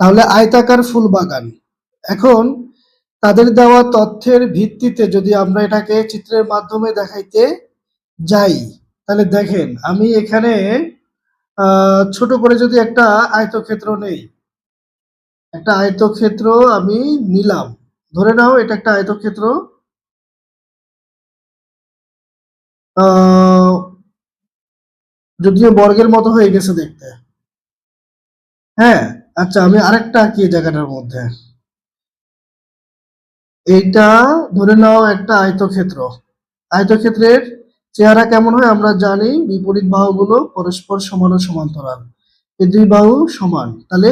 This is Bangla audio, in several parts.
তাহলে আয়তাকার ফুল বাগান। এখন তাদের দেওয়া তথ্যের ভিত্তিতে যদি আমরা এটাকে চিত্রের মাধ্যমে দেখাইতে যাই, তাহলে দেখেন আমি এখানে ছোট করে যদি একটা আয়তক্ষেত্র নেই, একটা আয়তক্ষেত্র আমি নিলাম, ধরে নাও এটা একটা আয়তক্ষেত্র, যদিও বর্গের মতো হয়ে গেছে দেখতে। হ্যাঁ, আচ্ছা আমি আরেকটা আঁকি এই জায়গাটার মধ্যে। এইটা ধরে নাও একটা আয়তক্ষেত্র। আয়তক্ষেত্রের চেহারা কেমন হয় আমরা জানি, বিপরীত বাহুগুলো পরস্পর সমান ও সমান্তরাল। এই দুই বাহু সমান, তাহলে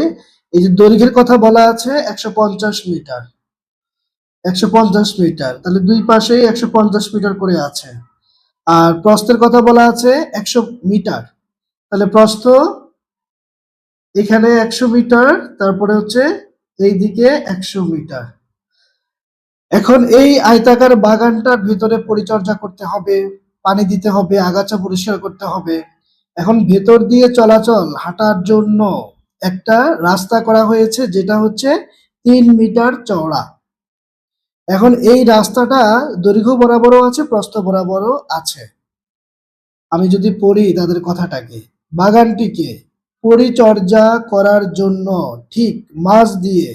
এই যে দৈর্ঘ্যের কথা বলা আছে 150 মিটার, 150 মিটার, তাহলে দুই পাশেই 150 মিটার করে আছে। আর প্রস্থের কথা বলা আছে 100 মিটার, তাহলে প্রস্থ এখানে 100 মিটার, তারপরে হচ্ছে এইদিকে 100 মিটার। এখন এই আয়তাকার বাগানটার ভিতরে পরিচর্যা করতে হবে, পানি দিতে হবে, আগাছা পরিষ্কার করতে হবে। এখন ভেতর দিয়ে চলাচল হাঁটার জন্য একটা রাস্তা করা হয়েছে, যেটা হচ্ছে 3 মিটার চওড়া। এখন এই রাস্তাটা দৈর্ঘ্য বরাবরও আছে, প্রস্থ বরাবরও আছে। আমি যদি পড়ি তাদের কথাটাকে, বাগানটিকে পরিচর্যা করার জন্য ঠিক মাঝ দিয়ে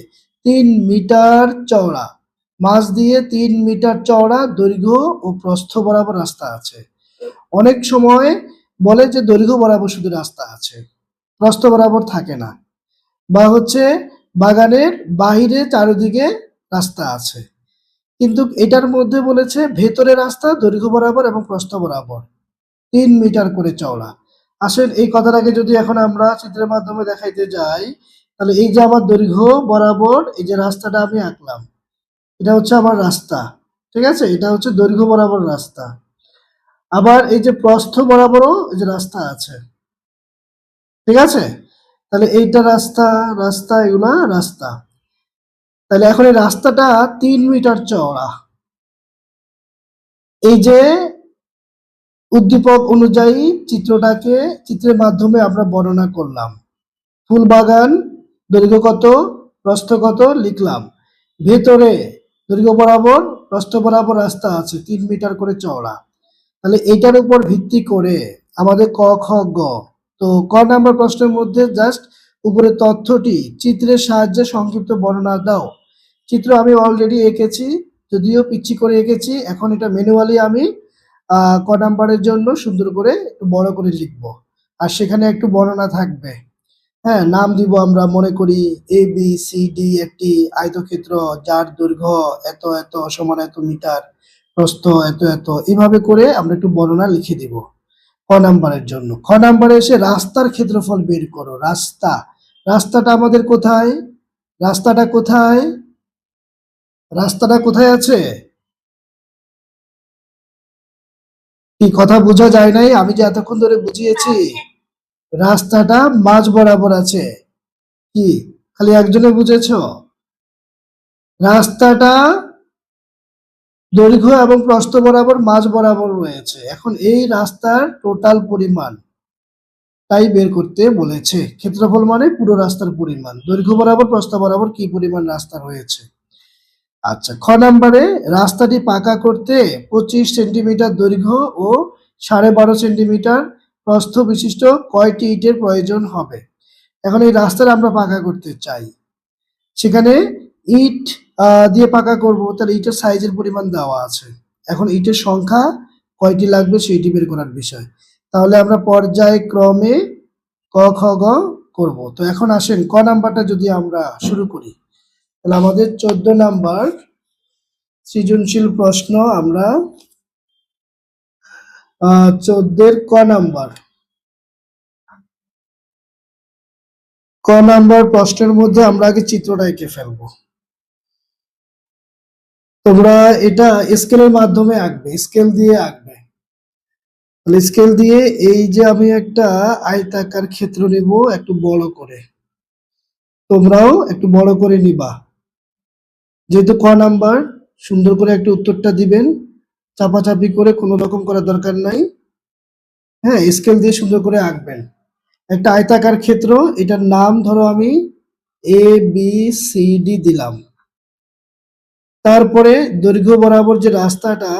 3 মিটার চওড়া, মাঝ দিয়ে 3 মিটার চওড়া দৈর্ঘ্য ও প্রস্থ বরাবর রাস্তা আছে। অনেক সময় বলে যে দৈর্ঘ্য বরাবর শুধু রাস্তা আছে, প্রস্থ বরাবর থাকে না, বা হচ্ছে বাগানের বাহিরে চারিদিকে রাস্তা আছে। কিন্তু এটার মধ্যে বলেছে ভেতরে রাস্তা দৈর্ঘ্য বরাবর এবং প্রস্থ বরাবর 3 মিটার করে চওড়া। আসেন এই কথাটাকে যদি এখন আমরা চিত্রের মাধ্যমে দেখাইতে যাই, তাহলে এই যে আমার দৈর্ঘ্য বরাবর এই যে রাস্তাটা আমি আঁকলাম, এটা হচ্ছে আমার রাস্তা, ঠিক আছে, এটা হচ্ছে দৈর্ঘ্য বরাবর রাস্তা। আবার এই যে প্রস্থ বরাবরও এই যে রাস্তা আছে, ঠিক আছে, তাহলে এইটা রাস্তা, রাস্তা, এগুলা রাস্তা। তাহলে এখন এই রাস্তাটা 3 মিটার চওড়া। এই যে উদ্দীপক অনুযায়ী চিত্রটাকে চিত্রের মাধ্যমে আমরা বর্ণনা করলাম। ফুল বাগান দৈর্ঘ্য কত, প্রস্থ কত লিখলাম, ভেতরে দৈর্ঘ্য বরাবর প্রস্থ বরাবর রাস্তা আছে 3 মিটার করে চওড়া। তাহলে এটার উপর ভিত্তি করে আমাদের ক খ গ, তো ক নাম্বার প্রশ্নের মধ্যে জাস্ট উপরে তথ্যটি চিত্রের সাহায্যে সংক্ষিপ্ত বর্ণনা দাও। চিত্র আমি অলরেডি এঁকেছি, যদিও পিচ্ছি করে এঁকেছি, এখন এটা ম্যানুয়ালি আমি ক নাম্বারের জন্য সুন্দর করে একটু বড় করে লিখবো, আর সেখানে একটু বর্ণনা থাকবে। হ্যাঁ, নাম দিব আমরা, মনে করি এ বি সি ডি একটি আয়তক্ষেত্র যার দৈর্ঘ্য এত এত সমান এত মিটার, প্রস্থ এত এত, এভাবে করে আমরা একটু বর্ণনা লিখে দিব ক নাম্বারের জন্য। খ নাম্বারে এসে রাস্তার ক্ষেত্রফল বের করো। রাস্তা, রাস্তাটা আমাদের কোথায়, রাস্তাটা কোথায়, রাস্তাটা কোথায় আছে? কি কথা বোঝা যায় নাই? আমি যে এতক্ষণ ধরে বুঝিয়েছি, রাস্তাটা মাঝ বরাবর আছে। কি খালি একজনে বুঝেছো? রাস্তাটা দৈর্ঘ্য এবং প্রস্থ বরাবর মাঝ বরাবর রয়েছে। এখন এই রাস্তার টোটাল পরিমাণ তাই বের করতে বলেছে। ক্ষেত্রফল মানে পুরো রাস্তার পরিমাণ, দৈর্ঘ্য বরাবর প্রস্থ বরাবর কি পরিমাণ রাস্তা রয়েছে। আচ্ছা, খ নাম্বারে রাস্তাটি পাকা করতে 25 সেন্টিমিটার দৈর্ঘ্য ও 12.5 সেন্টিমিটার প্রস্থ বিশিষ্ট কয়টি ইটের প্রয়োজন হবে? এখন এই রাস্তাটা আমরা পাকা করতে চাই, সেখানে ইট দিয়ে পাকা করব, তাহলে ইটের সাইজের পরিমাণ দেওয়া আছে। এখন ইটের সংখ্যা কয়টি লাগবে সেইটি বের করার বিষয়। তাহলে আমরা পর্যায়ক্রমে ক খ গ করব। তো এখন আসেন ক নাম্বারটা যদি আমরা শুরু করি, তাহলে আমাদের 14 নাম্বার সৃজনশীল প্রশ্ন আমরা 14 ক নাম্বার, ক নাম্বার প্রশ্নের মধ্যে আমরা আগে চিত্রটা এঁকে ফেলবো। তোমরা এটা স্কেলের মাধ্যমে আঁকবে, স্কেল দিয়ে আঁকবে। তাহলে স্কেল দিয়ে এই যে আমি একটা আয়তাকার ক্ষেত্র নেব একটু বড় করে, তোমরাও একটু বড় করে নিবা। যেহেতু ক নাম্বার, সুন্দর করে একটু উত্তরটা দিবেন, চাপাচাপি করে কোনো রকম করার দরকার নাই। হ্যাঁ, স্কেল দিয়ে সুন্দর করে আঁকবেন একটা আয়তাকার ক্ষেত্র। এটার নাম ধরো আমি এ বি সি ডি দিলাম। তারপরে দৈর্ঘ্য বরাবর যে রাস্তাটা,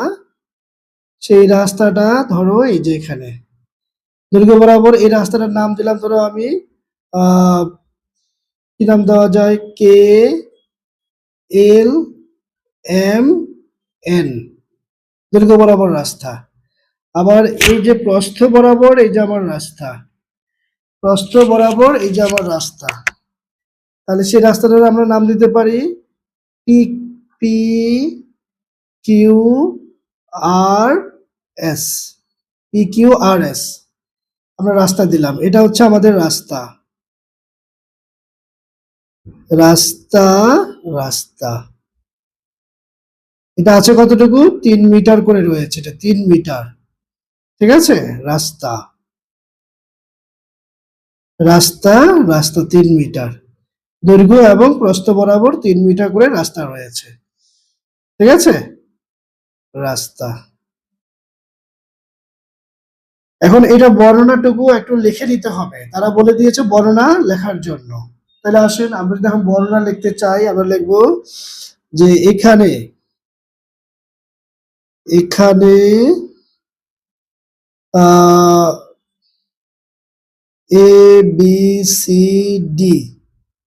সেই রাস্তাটা ধরো এই যে এখানে দৈর্ঘ্য বরাবর এই রাস্তাটার নাম দিলাম ধরো আমি আহ কি নাম দেওয়া যায়, কে এল এম এন, দৈর্ঘ্য বরাবর রাস্তা। আবার এই যে প্রস্থ বরাবর এই যে আমার রাস্তা, প্রস্থ বরাবর এই যে আমার রাস্তা, তাহলে সেই রাস্তাটার আমরা নাম দিতে পারি P P Q R S, P Q R S, আমরা রাস্তা দিলাম। এটা হচ্ছে আমাদের রাস্তা, রাস্তা, রাস্তা। এটা আছে কতটুকু, 3 মিটার করে রয়েছে, এটা 3 মিটার। ঠিক আছে, রাস্তা, রাস্তা, রাস্তা 3 মিটার, দৈর্ঘ্য এবং প্রস্থ বরাবর 3 মিটার করে রাস্তা রয়েছে। ঠিক আছে, রাস্তা। এখন এটা বর্ণনাটুকু একটু লিখে নিতে হবে, তারা বলে দিয়েছে বর্ণনা লেখার জন্য। তাহলে আসেন আমরা যদি এখন বর্ণনা লিখতে চাই, আমরা লিখবো যে এখানে, এখানে এ বি সি ডি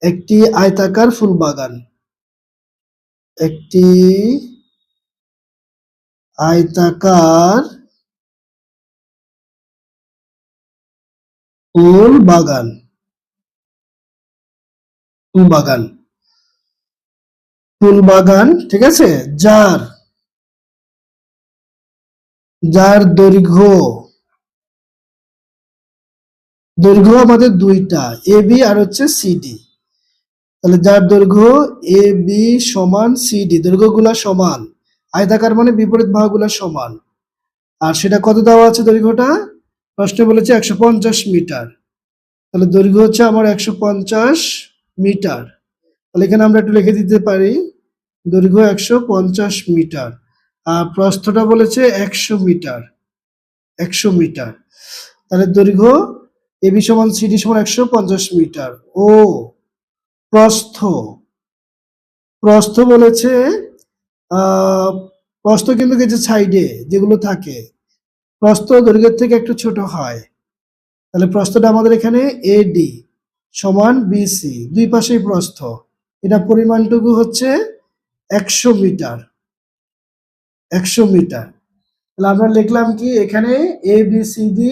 একটি আয়তাকার ফুল বাগান, একটি আয়তাকার ফুল বাগান, ফুল বাগান, ফুল বাগান। ঠিক আছে, যার, যার দৈর্ঘ্য, দৈর্ঘ্য আমাদের দুইটা, এ বি আর হচ্ছে সিডি। তাহলে যার দৈর্ঘ্য এ বি সমান সিডি, দৈর্ঘ্যগুলা সমান, আয়তাকার মানে বিপরীত বাহুগুলা সমান। আর সেটা কত দেওয়া আছে দৈর্ঘ্যটা, প্রশ্নে বলেছে 150 মিটার। তাহলে দৈর্ঘ্য হচ্ছে আমার 150 মিটার। তাহলে এখানে আমরা একটু লিখে দিতে পারি দৈর্ঘ্য 150 মিটার, আর প্রস্থটা বলেছে 100 মিটার, 100 মিটার। তাহলে দৈর্ঘ্য এবি সমান সিডি সমান 150 মিটার। ও প্রস্থ, প্রস্থ বলেছে আহ প্রস্থ কিন্তু এই যে সাইডে যেগুলো থাকে, প্রস্থ দৈর্ঘ্যের থেকে একটু ছোট হয়। তাহলে প্রস্থটা আমাদের এখানে এডি সমান বিসি, দুই পাশেই প্রস্থ, এটা পরিমাণটুকু হচ্ছে 100 মিটার, 100 মিটার। তাহলে আমরা লিখলাম কি এখানে এ বি সি ডি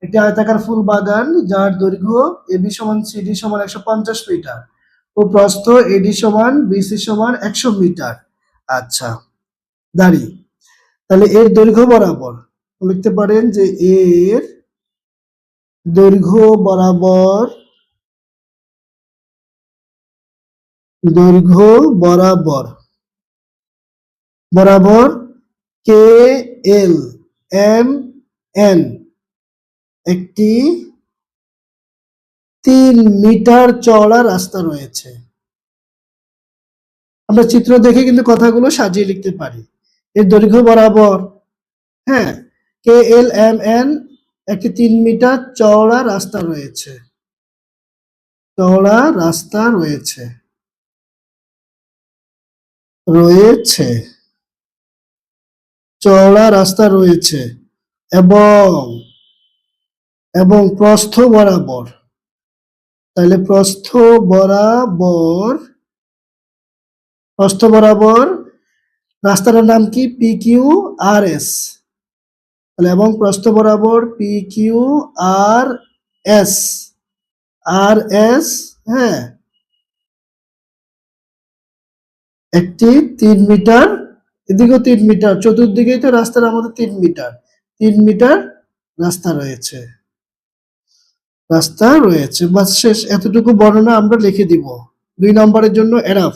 একটি আয়তাকার ফুল বাগান, যার দৈর্ঘ্য এবি সমান সিডি সমান 150 মিটার ও প্রস্থ এডি সমান বিসি সমান 100 মিটার। আচ্ছা, দাঁড়ি। তাহলে এর দৈর্ঘ্য বরাবর লিখতে পারেন যে এর দৈর্ঘ্য বরাবর, দৈর্ঘ্য বরাবর, বরাবর কে এল এম এন একটি 3 মিটার চওড়া রাস্তা রয়েছে। আমরা চিত্র দেখে কিন্তু কথাগুলো সাজিয়ে লিখতে পারি। এর দৈর্ঘ্য বরাবর, হ্যাঁ, কে এল এম এন একটি 3 মিটার চওড়া রাস্তা রয়েছে, চওড়া রাস্তা রয়েছে, রয়েছে, চওড়া রাস্তা রয়েছে। এবং, এবং প্রস্থ বরাবর, তাহলে প্রস্থ বরাবর, প্রস্থ বরাবর রাস্তাটার নাম কি, পি কিউ আর এস। তাহলে এবং প্রস্থ বরাবর পি কিউ আর এস, আর এস, হ্যাঁ, একটি 3 মিটার, এদিকেও 3 মিটার, চতুর্দিকেই তো রাস্তার আমাদের 3 মিটার, 3 মিটার রাস্তা রয়েছে, রাস্তা রয়েছে। বাস শেষ, এতটুকু বর্ণনা আমরা লিখে দিব, 2 নম্বরের জন্য এনাফ।